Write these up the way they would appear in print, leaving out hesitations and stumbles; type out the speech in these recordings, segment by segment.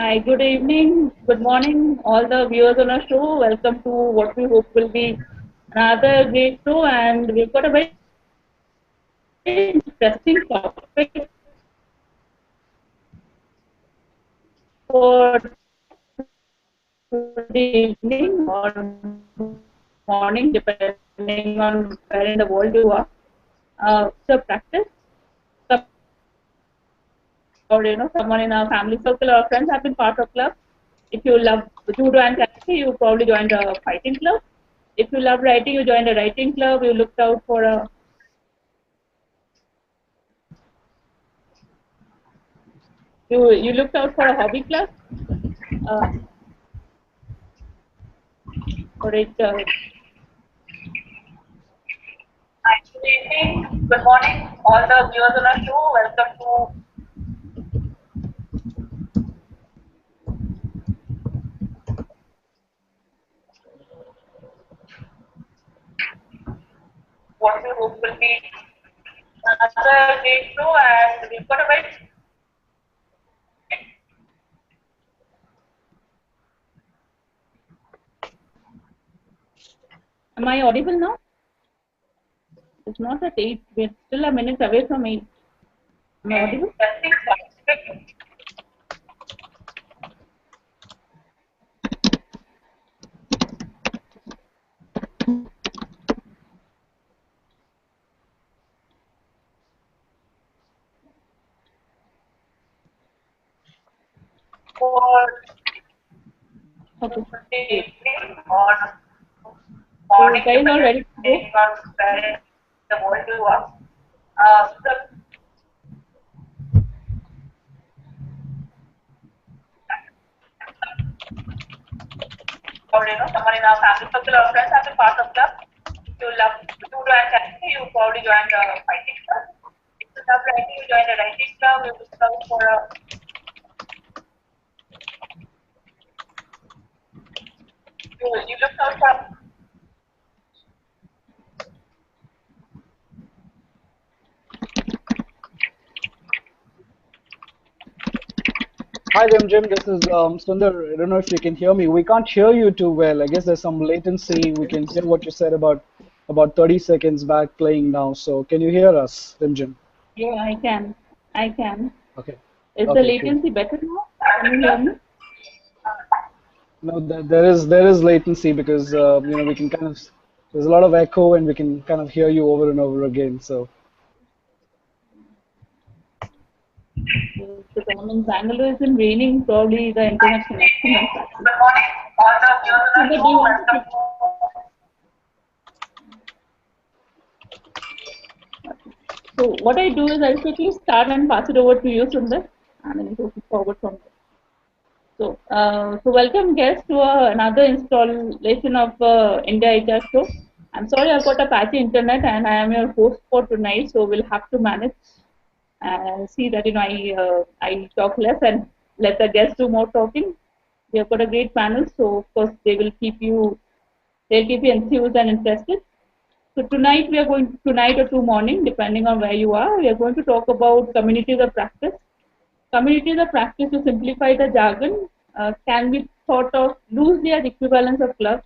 Hi, good evening, good morning, all the viewers on our show. Welcome to what we hope will be another great show, and we've got a very interesting topic for today evening or morning, depending on where in the world you are. The practice, or someone in our family circle or friends have been part of club. If you love judo and karate, you probably joined a fighting club. If you love writing, you joined a writing club. You looked out for a you looked out for a hobby club. Uh, for it. Good evening, good morning, all the viewers on our show. Welcome to what we hope will be another great show, and we've got a very Am I audible now? It's not at 8. We're still a minute away from 8. Am I audible? For okay. Or morning, so guys are ready to go? On where the world you are. Or someone in our family circle or friends have been part of club. If you love judo and karate, you probably joined a fighting club. If you love writing, you joined a writing club. You look out for a you look out for Hi, Jim. This is Sundar. I don't know if you can hear me. We can't hear you too well. I guess there's some latency. We can hear what you said about 30 seconds back playing now. So can you hear us, Jim? Yeah, I can. I can. Okay. Is the Okay, cool. latency better now? Can you hear me? No, there is latency because we can kind of there's a lot of echo and we can kind of hear you over and over again. So Because in Bangalore it's been raining, probably the internet connection is bad. Good morning, all the viewers. Do you want to So what I do is I'll quickly start and pass it over to you, Sundar, and then we go forward from there. So welcome guests to another installation of India HR show. I'm sorry I've got a patchy internet and I am your host for tonight, so we'll have to manage and see that I talk less and let the guests do more talking. We have got a great panel, so of course they'll keep you enthused and interested. So tonight or tomorrow, depending on where you are, we are going to talk about communities of practice. Communities of practice, to simplify the jargon, can be thought of loosely as equivalents of clubs.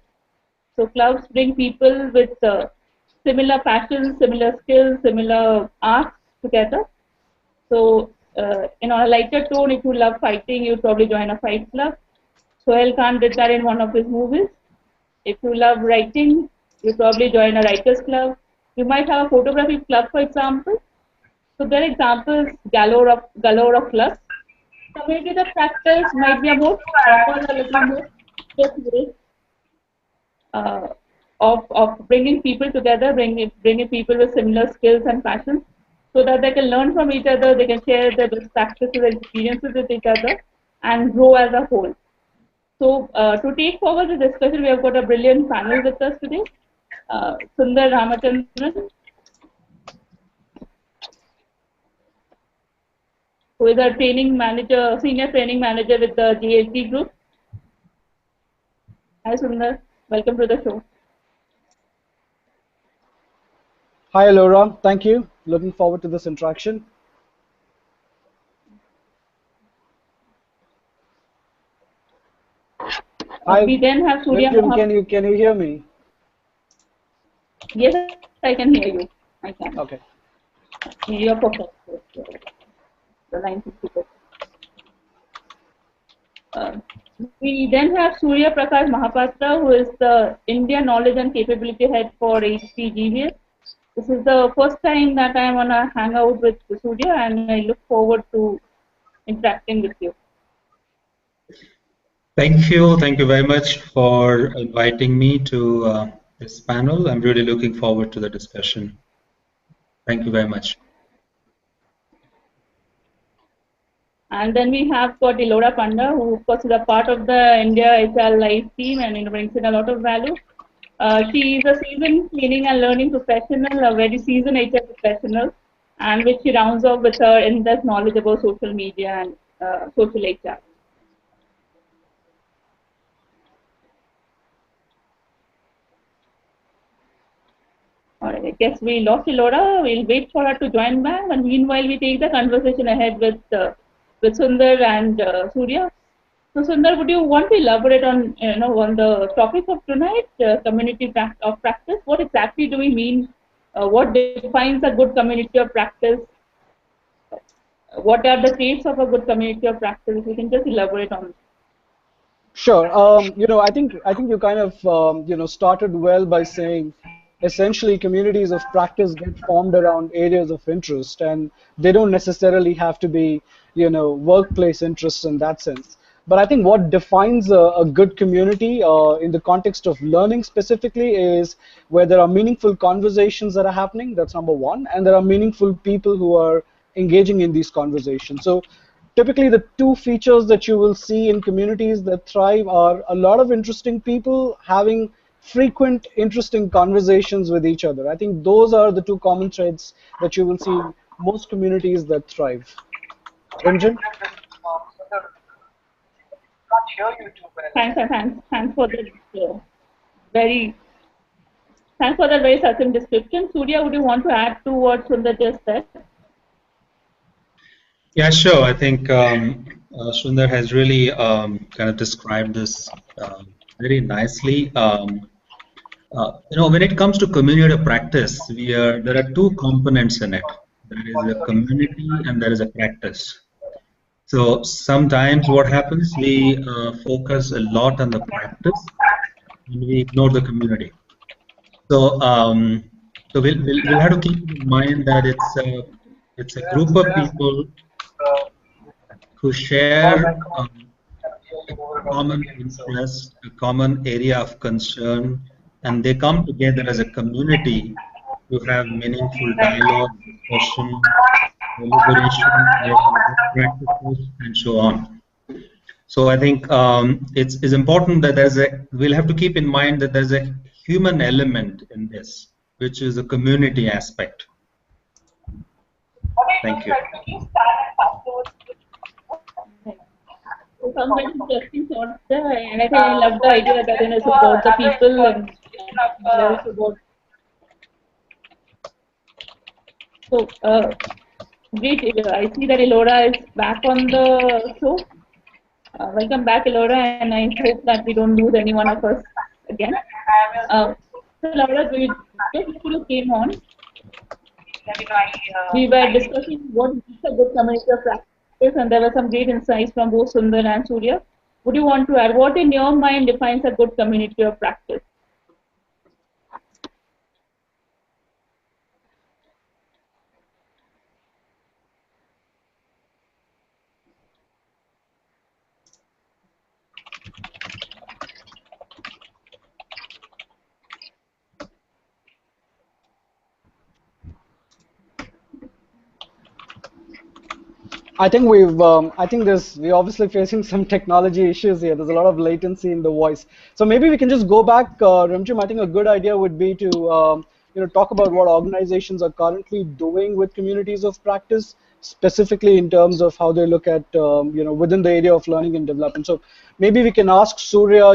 So clubs bring people with similar passions, similar skills, similar arts together. So, on a lighter tone, if you love fighting, you'll probably join a fight club. Sohail Khan did that in one of his movies. If you love writing, you probably join a writers club. You might have a photography club, for example. So there are examples galore of clubs. Community of practice might be a more formal, a little more strict way uh, of bringing people together, bringing people with similar skills and passions, so that they can learn from each other, they can share their best practices and experiences with each other, and grow as a whole. So, to take forward the discussion, we have got a brilliant panel with us today. Sundar Ramachandran, who is a training manager, senior training manager with the GLT Group. Hi, Sundar. Welcome to the show. hi, Laura. Thank you. Looking forward to this interaction. Hi, We then have Surya Rimjim, Mahap. can you hear me? Yes, I can hear you. I can. Okay. You're perfect. Yes, the line is super. Uh, we then have Surya Prakash Mahapatra, who is the India Knowledge and Capability Head for HPGVS. This is the first time that I am on a hangout with Surya, and I look forward to interacting with you. Thank you. Thank you very much for inviting me to this panel. I'm really looking forward to the discussion. Thank you very much. And then we have got Elora Panda, who of course is a part of the India HR Life team and brings in a lot of value. She is a seasoned cleaning and learning professional, a very seasoned HR professional, and which she rounds off with her in-depth knowledge about social media and social HR. All right, I guess we lost Elora. We'll wait for her to join back, and meanwhile we take the conversation ahead with Sundar and Surya. So Sundar, would you want to elaborate on on the topic of tonight, of practice? What exactly do we mean? What defines a good community of practice? What are the traits of a good community of practice? If you can just elaborate on. Sure. I think you kind of started well by saying essentially communities of practice get formed around areas of interest, and they don't necessarily have to be workplace interests in that sense. But I think what defines a good community in the context of learning specifically is where there are meaningful conversations that are happening. That's number one, and there are meaningful people who are engaging in these conversations. So typically the two features that you will see in communities that thrive are a lot of interesting people having frequent interesting conversations with each other. I think those are the two common threads that you will see in most communities that thrive. Rimjin? Thanks for that very thanks for that very certain description. Surya, would you want to add to what Sundar just said? Yeah, sure. I think Sundar has really kind of described this very nicely. When it comes to community practice, there are two components in it. There is a community and there is a practice. So sometimes what happens, we focus a lot on the practice and we ignore the community. So we'll have to keep in mind that it's a group of people who share a common interest, a common area of concern, and they come together as a community to have meaningful dialogue, discussion, deliberation, sharing best practices, and so on. So I think it's important that we'll have to keep in mind that there's a human element in this, which is a community aspect. Thank you. So some very interesting thoughts there, and I think I love the idea that it's about the people and less about. So great. I see that Elora is back on the show. Welcome back, Elora, and I hope that we don't lose any one of us again. So, Laura, just before you came on, we were discussing what makes a good community of practice, and there were some great insights from both Sundar and Surya. Would you want to add what, in your mind, defines a good community of practice? We're obviously facing some technology issues here. There's a lot of latency in the voice. So maybe we can just go back, Rimjim. I think a good idea would be to, talk about what organizations are currently doing with communities of practice, specifically in terms of how they look at, within the area of learning and development. So maybe we can ask Surya,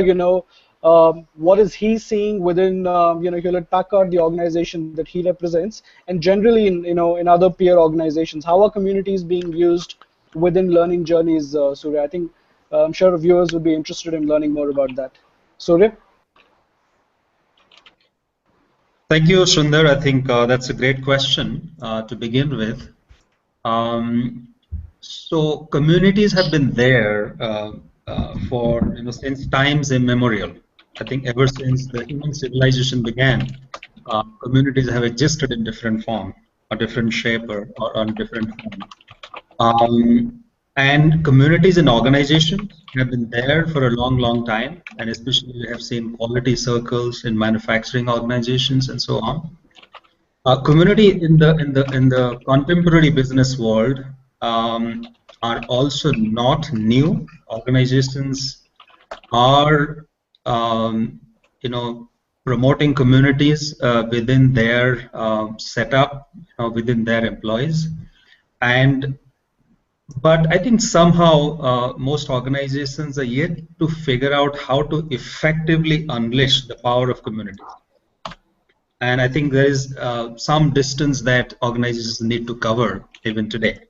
what is he seeing within, Hewlett Packard, the organization that he represents, and generally in other peer organizations, how are communities being used within learning journeys, Surya? I think I'm sure viewers would be interested in learning more about that. Surya? Thank you, Sundar. I think that's a great question to begin with. Um, so communities have been there for since times immemorial. I think ever since the human civilization began, communities have existed in different form, or different shape, or on different form. And communities and organizations have been there for a long, long time, and especially we have seen quality circles in manufacturing organizations and so on. Community in the contemporary business world are also not new. Organizations are promoting communities within their setup, within their employees, and but I think somehow most organizations are yet to figure out how to effectively unleash the power of communities. And I think there is some distance that organizations need to cover even today.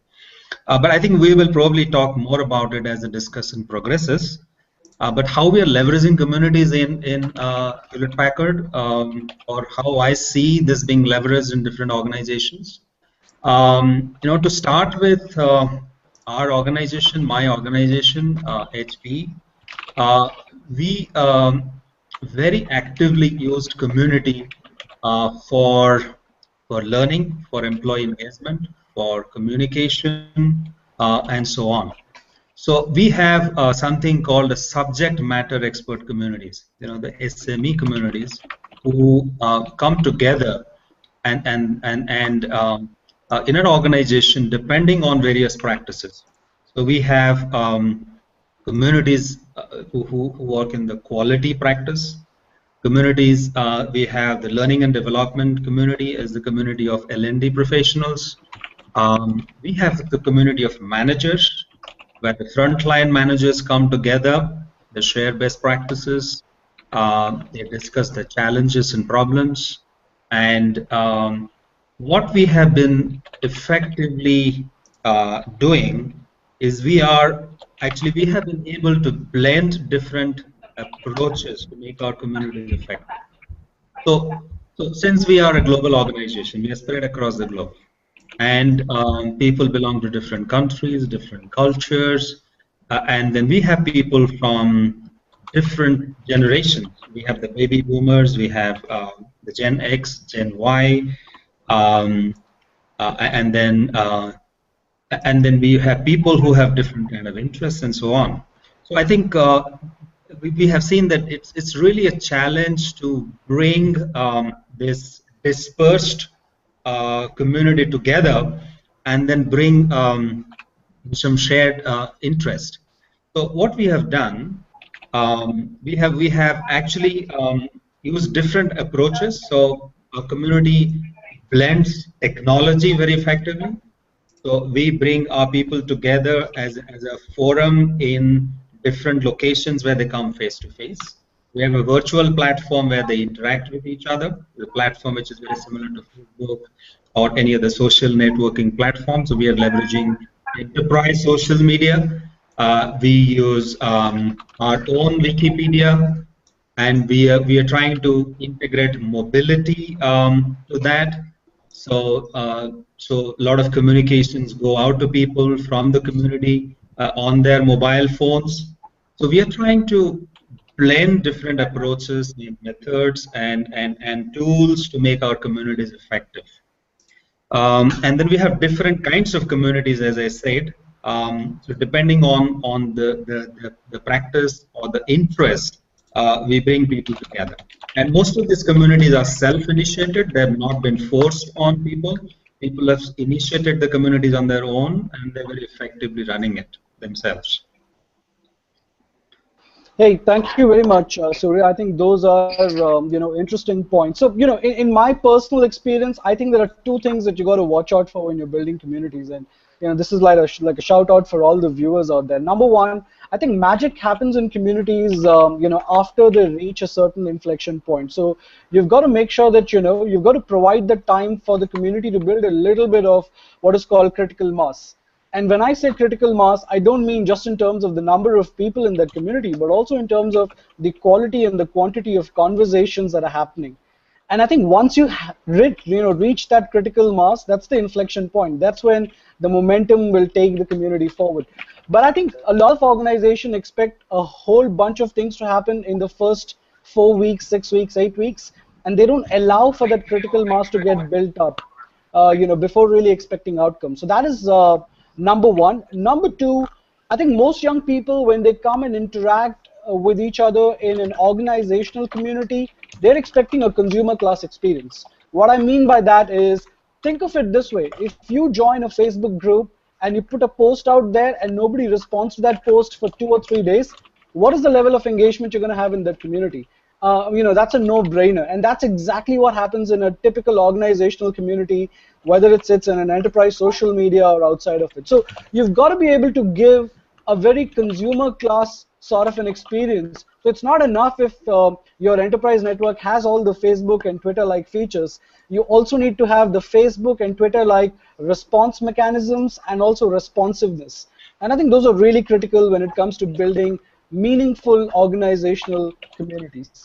But I think we will probably talk more about it as the discussion progresses. But how we are leveraging communities in Hewlett Packard, or how I see this being leveraged in different organizations. To start with, our organization, my organization, HP, uh, we very actively used community for learning, for employee engagement, for communication, and so on. So we have something called the subject matter expert communities, the SME communities, who come together and in an organization depending on various practices. So we have communities who work in the quality practice. Communities, we have the learning and development community as the community of L&D professionals. We have the community of managers, where the frontline managers come together, they share best practices, they discuss the challenges and problems, and what we have been effectively doing is we have been able to blend different approaches to make our communities effective. So since we are a global organization, we are spread across the globe, and people belong to different countries, different cultures, and then we have people from different generations. We have the baby boomers, we have the Gen X, Gen Y, um, and then we have people who have different kind of interests and so on. So I think we have seen that it's really a challenge to bring this dispersed community together and then bring some shared interest. So what we have done, we have actually used different approaches. So our community blends technology very effectively. So we bring our people together as a forum in different locations where they come face to face. We have a virtual platform where they interact with each other, the platform which is very similar to Facebook or any other social networking platform. So we are leveraging enterprise social media. We use our own Wikipedia, and we are trying to integrate mobility to that. So a lot of communications go out to people from the community on their mobile phones. So we are trying to blend different approaches, methods, and tools to make our communities effective. And then we have different kinds of communities, as I said. So depending on the practice or the interest, we bring people together. And most of these communities are self-initiated. They have not been forced on people. People have initiated the communities on their own, and they're very effectively running it themselves. Hey, thank you very much, Surya. I think those are interesting points. So in my personal experience, I think there are two things that you got to watch out for when you're building communities, and this is like a shout out for all the viewers out there. Number one, I think magic happens in communities after they reach a certain inflection point. So you've got to make sure that you've got to provide the time for the community to build a little bit of what is called critical mass. And when I say critical mass, I don't mean just in terms of the number of people in that community, but also in terms of the quality and the quantity of conversations that are happening. And I think once you reach that critical mass, that's the inflection point. That's when the momentum will take the community forward. But I think a lot of organizations expect a whole bunch of things to happen in the first 4 weeks, 6 weeks, 8 weeks, and they don't allow for that critical mass to get built up, before really expecting outcomes. So that is number one. Number two, I think most young people, when they come and interact with each other in an organizational community, they're expecting a consumer class experience. What I mean by that is, think of it this way. If you join a Facebook group and you put a post out there and nobody responds to that post for 2 or 3 days, what is the level of engagement you're going to have in that community? That's a no-brainer, and that's exactly what happens in a typical organizational community, whether it sits in an enterprise social media or outside of it. So you've got to be able to give a very consumer class sort of an experience. So it's not enough if your enterprise network has all the Facebook and Twitter like features. You also need to have the Facebook and Twitter like response mechanisms and also responsiveness. And I think those are really critical when it comes to building meaningful organizational communities.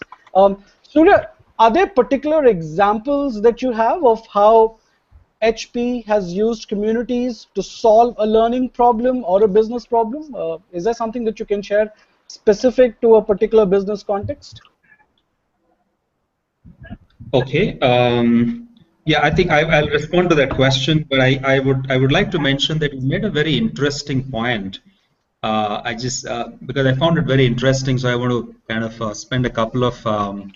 Surya, are there particular examples that you have of how HP has used communities to solve a learning problem or a business problem? Is there something that you can share specific to a particular business context? Okay. Yeah, I think I'll respond to that question, but I would like to mention that you made a very interesting point. Because I found it very interesting, so I want to kind of spend a couple of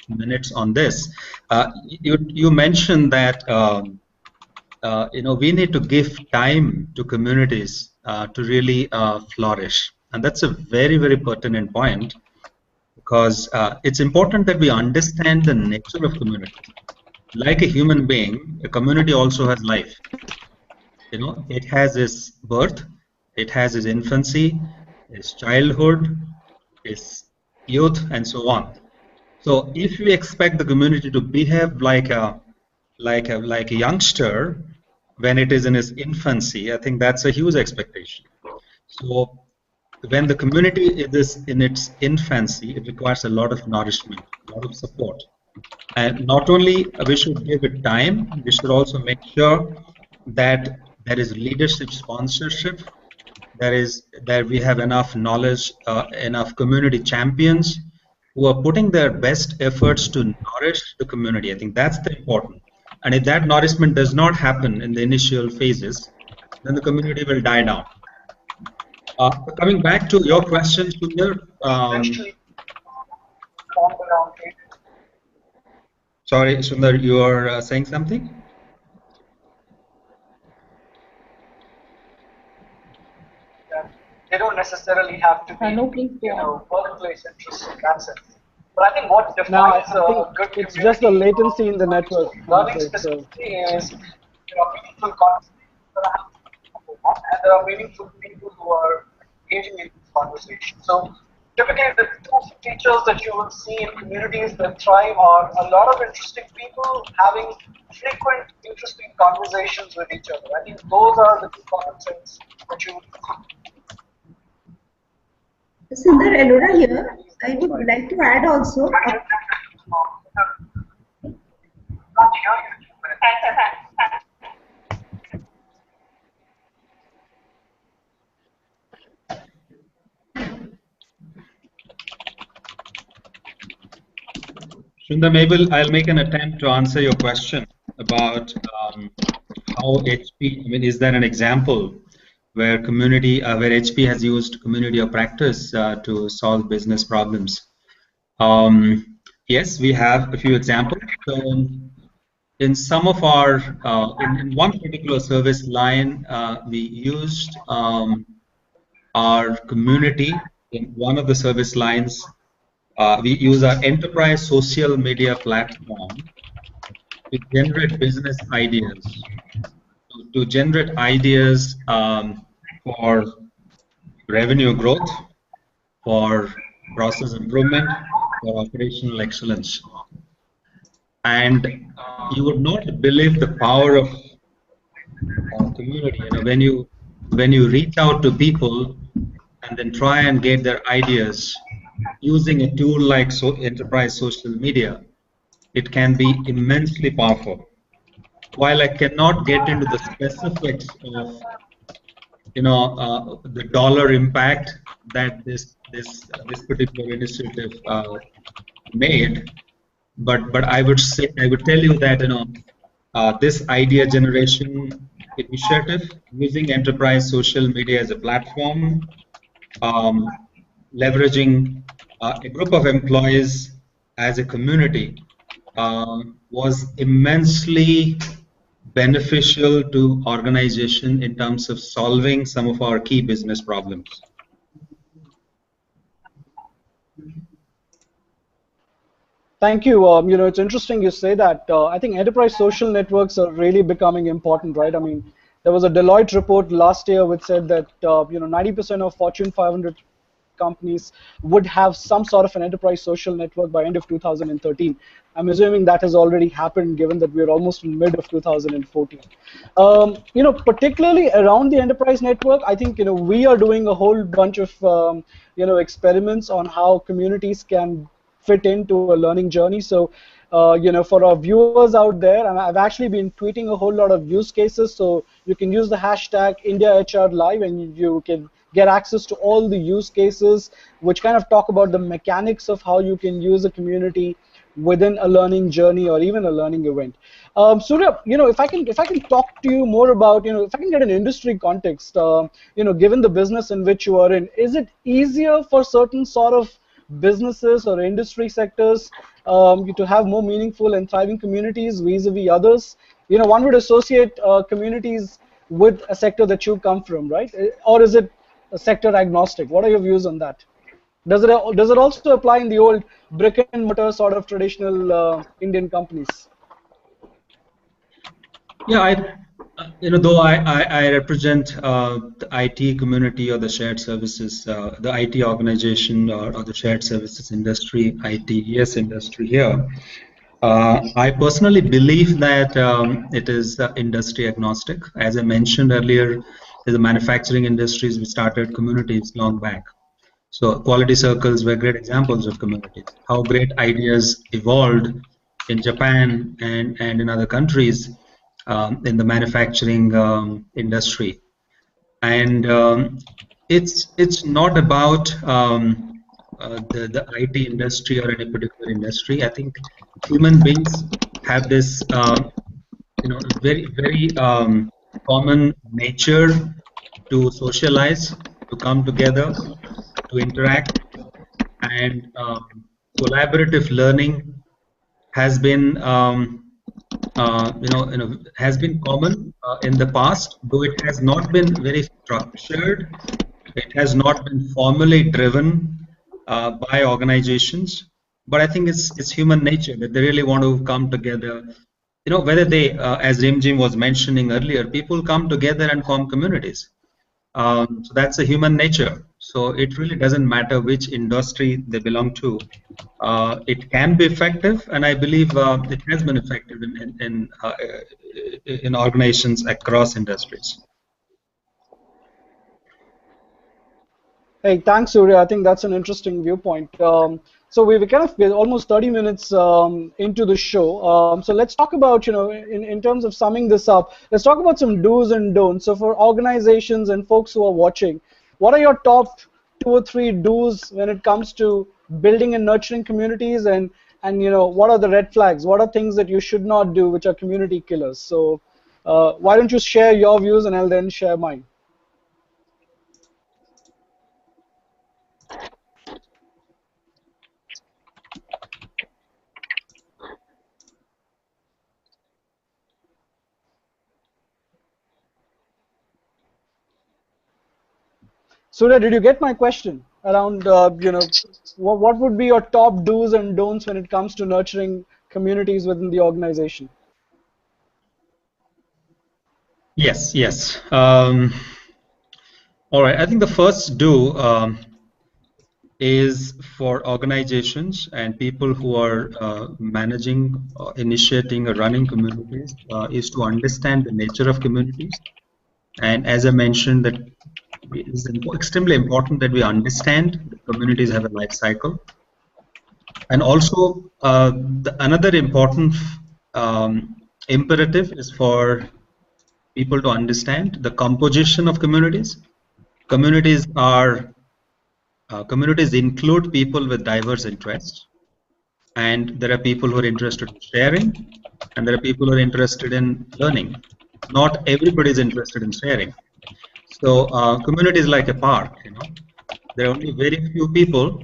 minutes on this. You mentioned that we need to give time to communities to really flourish, and that's a very, very pertinent point, because it's important that we understand the nature of communities. Like a human being, a community also has life. It has its birth, it has its infancy, its childhood, its youth, and so on. So if we expect the community to behave like a youngster when it is in its infancy, I think that's a huge expectation. So when the community is in its infancy, it requires a lot of nourishment, a lot of support. And not only we should give it time, we should also make sure that there is leadership sponsorship, that we have enough knowledge, enough community champions who are putting their best efforts to nourish the community. I think that's the important. And if that nourishment does not happen in the initial phases, then the community will die down. Coming back to your question, Sundar, sorry, Sundar, you are saying something? They don't necessarily have to be, workplace interests in that sense. But I think what defines good it's just the latency in the network. Learning specifically is meaningful conversations that are happening, and there are meaningful people who are engaging in these conversations. So typically the two features that you will see in communities that thrive are a lot of interesting people having frequent, interesting conversations with each other. I think those are the two concepts that you will see. Sundar, Elora here. I would like to add also. Sundar, maybe I'll make an attempt to answer your question about how HP, is there an example where where HP has used community of practice to solve business problems? Yes, we have a few examples. So in some of our, in one particular service line, we used our community in one of the service lines. We use our enterprise social media platform to generate business ideas, to generate ideas for revenue growth, for process improvement, for operational excellence. And you would not believe the power of community. When you when you reach out to people and then try and get their ideas using a tool like enterprise social media, it can be immensely powerful. While I cannot get into the specifics of the dollar impact that this particular initiative made, but I would tell you that this idea generation initiative using enterprise social media as a platform, um, leveraging a group of employees as a community was immensely beneficial to organization in terms of solving some of our key business problems. Thank you. It's interesting you say that. I think enterprise social networks are really becoming important, right? I mean, there was a Deloitte report last year which said that 90% of Fortune 500 companies would have some sort of an enterprise social network by end of 2013. I'm assuming that has already happened, given that we're almost in mid of 2014. Particularly around the enterprise network, I think we are doing a whole bunch of experiments on how communities can fit into a learning journey. So, for our viewers out there, and I've actually been tweeting a whole lot of use cases. So you can use the hashtag IndiaHR Live, and you can get access to all the use cases, which kind of talk about the mechanics of how you can use a community within a learning journey or even a learning event. Surya, if I can talk to you more about, if I can get an industry context, given the business in which you are in, is it easier for certain sort of businesses or industry sectors to have more meaningful and thriving communities vis-a-vis others? One would associate communities with a sector that you come from, right? Or is it a sector agnostic? What are your views on that? Does it also apply in the old brick and mortar sort of traditional Indian companies? Yeah, though I represent the IT community or the shared services, the IT organization or the shared services industry, ITES industry here. I personally believe that it is industry agnostic. As I mentioned earlier, in the manufacturing industries, we started communities long back. So quality circles were great examples of communities. How great ideas evolved in Japan and in other countries in the manufacturing industry. And it's not about the IT industry or any particular industry. I think human beings have this very common nature to socialize, to come together, to interact, and collaborative learning has been has been common in the past, though it has not been very structured. It has not been formally driven by organizations. But I think it's human nature that they really want to come together. Whether they, as Rimjim was mentioning earlier, people come together and form communities. So that's a human nature. So it really doesn't matter which industry they belong to. It can be effective, and I believe it has been effective in organizations across industries. Hey, thanks, Surya. I think that's an interesting viewpoint. So we're we're almost 30 minutes into the show. So let's talk about, in terms of summing this up, let's talk about some do's and don'ts. So for organizations and folks who are watching, what are your top 2 or 3 do's when it comes to building and nurturing communities, and what are the red flags? What are things that you should not do, which are community killers? So why don't you share your views, and I'll then share mine. Surya, did you get my question around, what would be your top do's and don'ts when it comes to nurturing communities within the organization? Yes, yes. All right. I think the first do is for organizations and people who are managing, initiating, or running communities is to understand the nature of communities. And as I mentioned, that it is extremely important that we understand the communities have a life cycle. And also, another important imperative is for people to understand the composition of communities. Communities include people with diverse interests, and there are people who are interested in sharing, and there are people who are interested in learning. Not everybody is interested in sharing. So community is like a park, There are only very few people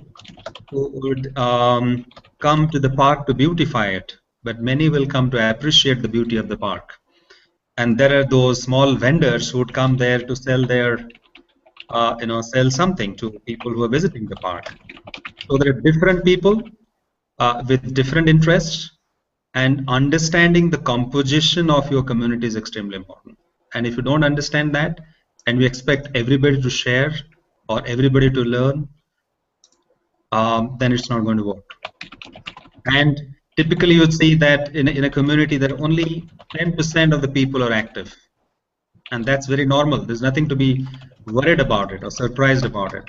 who would come to the park to beautify it, but many will come to appreciate the beauty of the park. And there are those small vendors who would come there to sell sell something to people who are visiting the park. So there are different people with different interests, and understanding the composition of your community is extremely important. And if you don't understand that, and we expect everybody to share or everybody to learn, then it's not going to work. And typically you'd see that in a community that only 10% of the people are active. And that's very normal. There's nothing to be worried about it or surprised about it.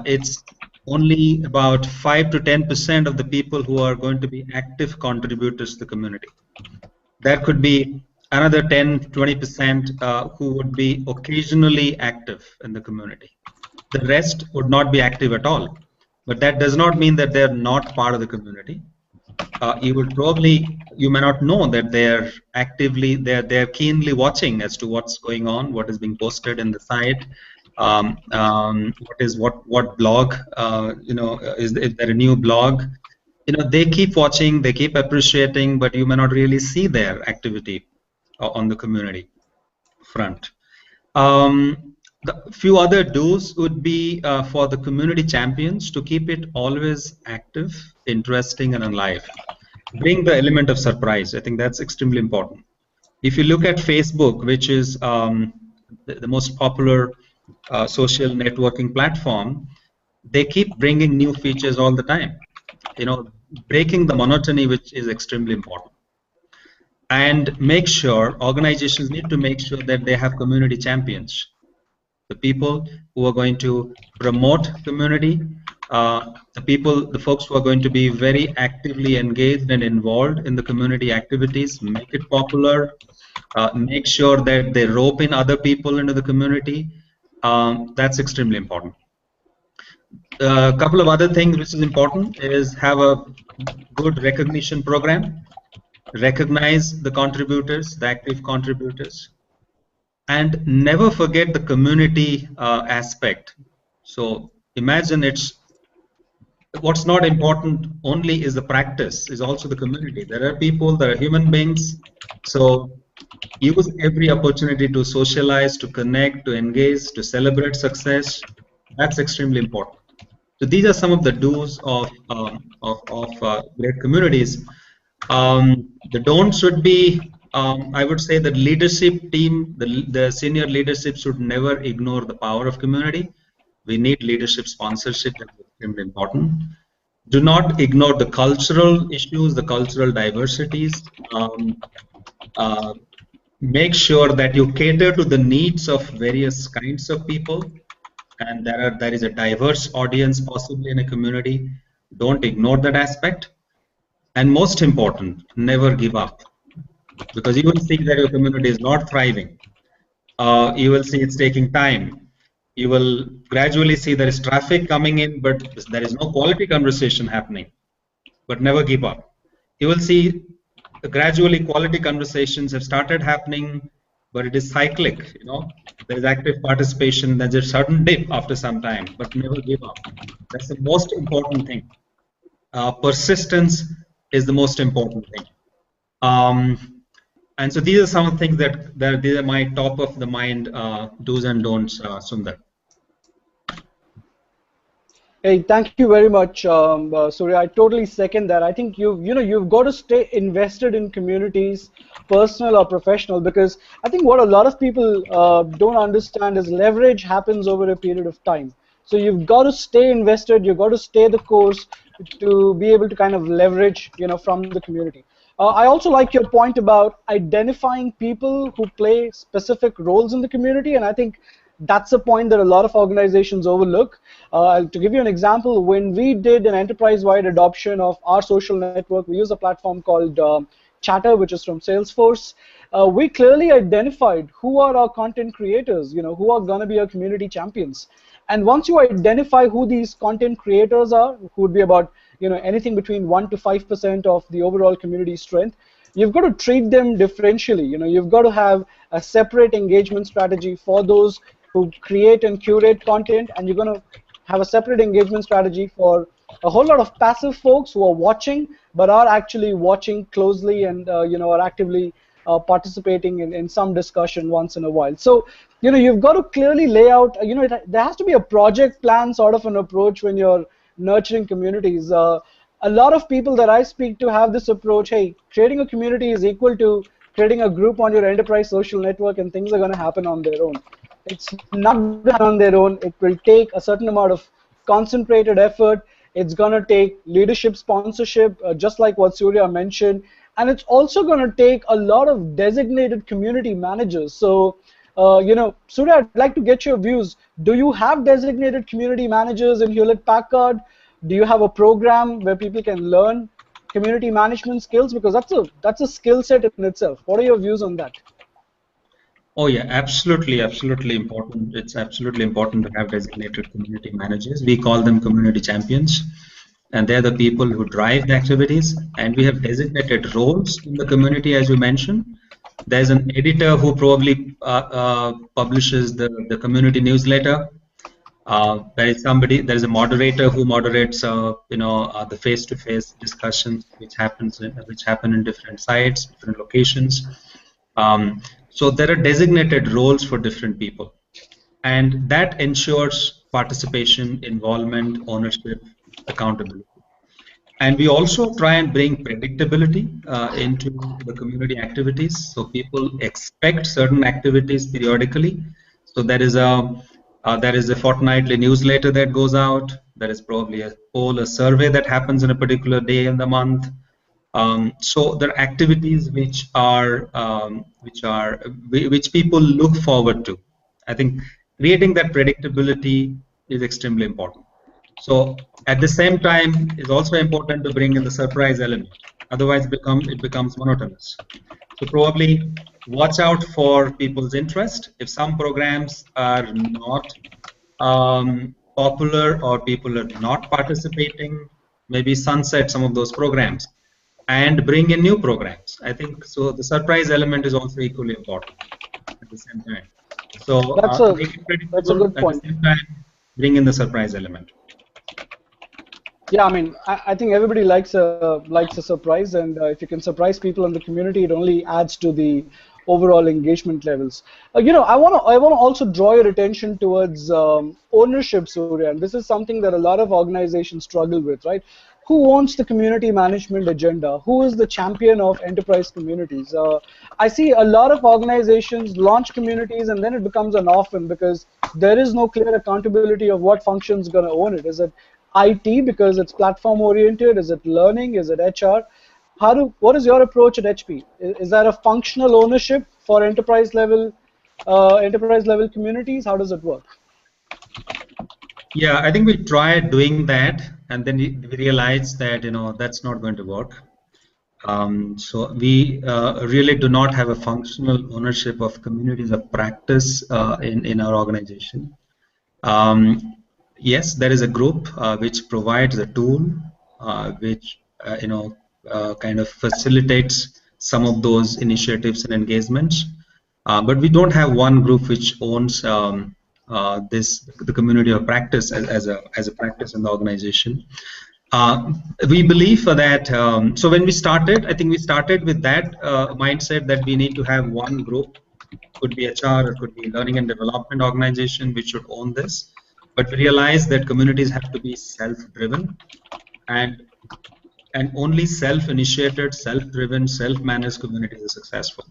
It's only about 5 to 10% of the people who are going to be active contributors to the community. There could be another 10, 20% who would be occasionally active in the community. The rest would not be active at all. But that does not mean that they're not part of the community. You may not know that they're keenly watching as to what's going on, what is being posted in the site, what blog, is there a new blog? They keep watching, they keep appreciating, but you may not really see their activity on the community front. The few other do's would be for the community champions to keep it always active, interesting, and alive. Bring the element of surprise. I think that's extremely important. If you look at Facebook, which is the most popular social networking platform, they keep bringing new features all the time. Breaking the monotony, which is extremely important. And organizations need to make sure that they have community champions. The people who are going to promote community, the folks who are going to be very actively engaged and involved in the community activities, make it popular, make sure that they rope in other people into the community. That's extremely important. A couple of other things which is important is have a good recognition program. Recognize the contributors, the active contributors, and never forget the community aspect. So imagine what's not important only is the practice, is also the community. There are people, there are human beings. So use every opportunity to socialize, to connect, to engage, to celebrate success. That's extremely important. So these are some of the do's of great communities. The don'ts should be, I would say, the leadership team, the senior leadership should never ignore the power of community. We need leadership sponsorship. That's extremely important. Do not ignore the cultural issues, the cultural diversities. Make sure that you cater to the needs of various kinds of people, and there is a diverse audience possibly in a community. Don't ignore that aspect. And most important, never give up, because you will see that your community is not thriving. You will see it's taking time. You will gradually see there is traffic coming in, but there is no quality conversation happening. But never give up. You will see gradually quality conversations have started happening, but it is cyclic. There is active participation. There's a sudden dip after some time, but never give up. That's the most important thing. Persistence is the most important thing. And so these are some of the things that these are my top of the mind do's and don'ts, Sundar. Hey, thank you very much, Surya. I totally second that. I think you've got to stay invested in communities, personal or professional, because I think what a lot of people don't understand is leverage happens over a period of time. So you've got to stay invested. You've got to stay the course to be able to kind of leverage, from the community. I also like your point about identifying people who play specific roles in the community, and I think that's a point that a lot of organizations overlook. To give you an example, when we did an enterprise-wide adoption of our social network, we use a platform called Chatter, which is from Salesforce. We clearly identified who are our content creators, who are going to be our community champions. And once you identify who these content creators are, who would be about anything between 1 to 5% of the overall community strength, you've got to treat them differentially. You've got to have a separate engagement strategy for those who create and curate content, and you're going to have a separate engagement strategy for a whole lot of passive folks who are watching but are actually watching closely and are actively participating in some discussion once in a while. So you've got to clearly lay out, there has to be a project plan sort of an approach when you're nurturing communities. A lot of people that I speak to have this approach: hey, creating a community is equal to creating a group on your enterprise social network, and things are going to happen on their own. It's not going to happen on their own. It will take a certain amount of concentrated effort. It's going to take leadership sponsorship, just like what Surya mentioned. And it's also going to take a lot of designated community managers. So, Surya, I'd like to get your views. Do you have designated community managers in Hewlett Packard? Do you have a program where people can learn community management skills? Because that's a skill set in itself. What are your views on that? Oh yeah, absolutely important. It's absolutely important to have designated community managers. We call them community champions, and they're the people who drive the activities. And we have designated roles in the community, as you mentioned. There's an editor who probably publishes the community newsletter. There is a moderator who moderates, the face-to-face discussions which happen in different sites, different locations. So there are designated roles for different people, and that ensures participation, involvement, ownership, accountability. And we also try and bring predictability into the community activities, so people expect certain activities periodically. So there is a fortnightly newsletter that goes out. There is probably a poll, a survey that happens in a particular day in the month. So there are activities which people look forward to. I think creating that predictability is extremely important. So at the same time, it's also important to bring in the surprise element. Otherwise, it becomes monotonous. So probably watch out for people's interest. If some programs are not popular or people are not participating, maybe sunset some of those programs and bring in new programs. I think so. The surprise element is also equally important at the same time. So make it predictable, good point. at the same time, bring in the surprise element. Yeah, I mean, I think everybody likes a surprise, and if you can surprise people in the community, it only adds to the overall engagement levels. I want to also draw your attention towards ownership, Surya, and this is something that a lot of organizations struggle with, right? Who owns the community management agenda? Who is the champion of enterprise communities? I see a lot of organizations launch communities, and then it becomes an orphan because there is no clear accountability of what function is going to own it. Is it IT because it's platform oriented? Is it learning? Is it HR? What is your approach at HP? Is that a functional ownership for enterprise level communities? How does it work? Yeah, I think we tried doing that, and then we realized that that's not going to work. So we really do not have a functional ownership of communities of practice in our organization. Yes, there is a group which provides a tool which kind of facilitates some of those initiatives and engagements, but we don't have one group which owns the community of practice as a practice in the organization. We believe that so when we started, I think we started with that mindset that we need to have one group. Could be HR or could be learning and development organization which should own this. But we realize that communities have to be self-driven, and only self-initiated, self-driven, self-managed communities are successful,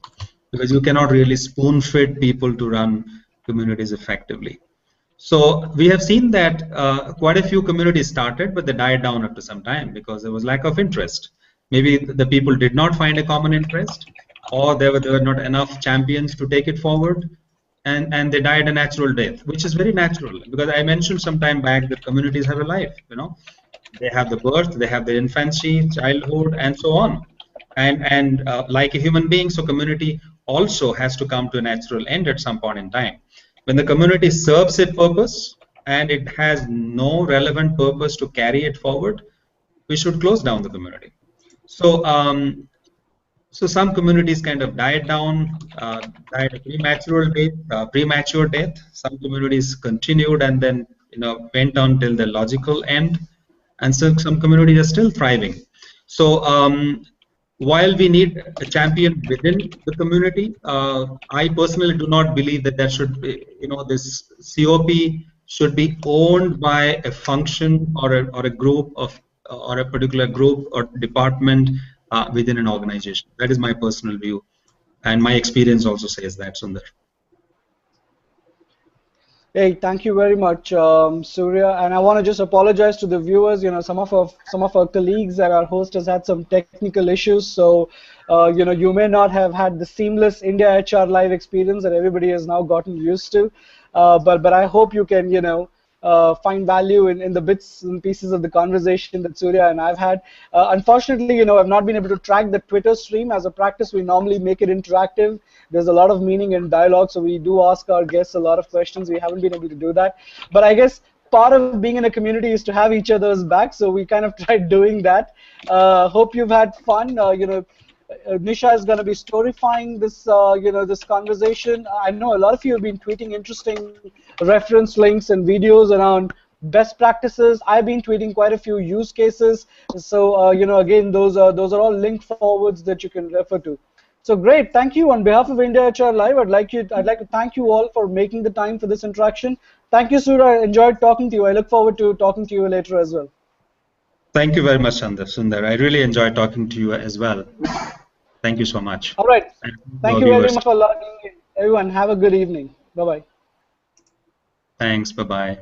because you cannot really spoon-feed people to run communities effectively. So we have seen that quite a few communities started, but they died down after some time because there was lack of interest. Maybe the people did not find a common interest, or there were not enough champions to take it forward, and they died a natural death, which is very natural, because I mentioned some time back that communities have a life. They have the birth, they have the infancy, childhood, and so on. And like a human being, so community also has to come to a natural end at some point in time. When the community serves its purpose and it has no relevant purpose to carry it forward, we should close down the community. So some communities kind of died down, died a premature death. Some communities continued and then went on till the logical end, and so some communities are still thriving. So while we need a champion within the community, I personally do not believe that there should be, this COP should be owned by a function or a group of or a particular group or department within an organization. That is my personal view, and my experience also says that, Sundar. Hey, thank you very much, Surya. And I want to just apologize to the viewers. Some of our colleagues and our host has had some technical issues, so you may not have had the seamless India HR Live experience that everybody has now gotten used to. But I hope you can find value in the bits and pieces of the conversation that Surya and I've had. Unfortunately, I've not been able to track the Twitter stream. As a practice, we normally make it interactive. There's a lot of meaning in dialogue, so we do ask our guests a lot of questions. We haven't been able to do that. But I guess part of being in a community is to have each other's back, so we kind of tried doing that. Hope you've had fun. Nisha is going to be storifying this, this conversation. I know a lot of you have been tweeting interesting reference links and videos around best practices. I've been tweeting quite a few use cases. So, again, those are all link forwards that you can refer to. So great, thank you. On behalf of India HR Live, I'd like to thank you all for making the time for this interaction. Thank you, Surya. I enjoyed talking to you. I look forward to talking to you later as well. Thank you very much, Sundar. I really enjoyed talking to you as well. Thank you so much. All right. Thank you very much for logging in. Everyone, have a good evening. Bye-bye. Thanks. Bye-bye.